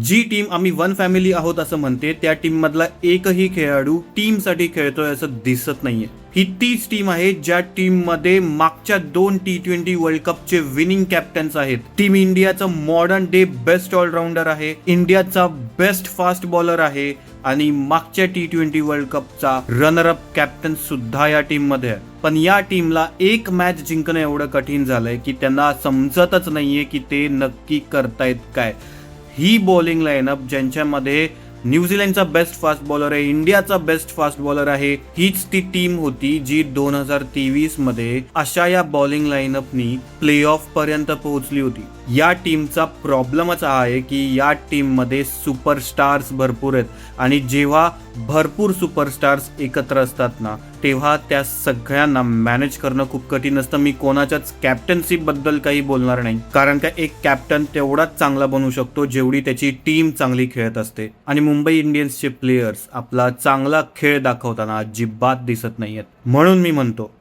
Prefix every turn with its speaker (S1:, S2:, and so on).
S1: जी team आम्ही one family आहोत असं म्हणते त्या टीम मधला एकही खेळाडू टीमसाठी खेळतोय असं दिसत नाहीये. ही तीच टीम आहे ज्या टीम मध्ये मागच्या 2 T20 वर्ल्ड कपचे विनिंग कॅप्टन्स आहेत. टीम इंडियाचा मॉडर्न डे बेस्ट ऑलराऊंडर आहे, इंडियाचा बेस्ट फास्ट बॉलर आहे आणि मागच्या T20 वर्ल्ड कपचा रनर अप कॅप्टन सुद्धा या टीम मध्ये आहे. पण या टीमला एक मॅच जिंकणं एवढं कठीण झालंय की त्यांना समजतच नाहीये की ते नक्की करतायत काय. ही बॉलिंग लाईनअप ज्यांच्यामध्ये न्यूझीलंडचा बेस्ट फास्ट बॉलर आहे, इंडियाचा बेस्ट फास्ट बॉलर आहे, हीच ती टीम होती जी 2023 मध्ये अशा या बॉलिंग लाईनअपनी प्ले ऑफ पर्यंत पोहोचली होती. या टीमचा प्रॉब्लेमच हा आहे की या टीम मध्ये सुपरस्टार्स भरपूर आहेत आणि जेव्हा भरपूर सुपरस्टार्स एकत्र असतात ना तेव्हा त्या सगळ्यांना मॅनेज करणं खूप कठीण असतं. मी कोणाच्याच कॅप्टन्सी बद्दल काही बोलणार नाही, कारण का एक कॅप्टन तेवढाच चांगला बनू शकतो जेवढी त्याची टीम चांगली खेळत असते. आणि मुंबई इंडियन्सचे प्लेयर्स आपला चांगला खेळ दाखवताना अजिबात दिसत नाहीयेत. म्हणून मी म्हणतो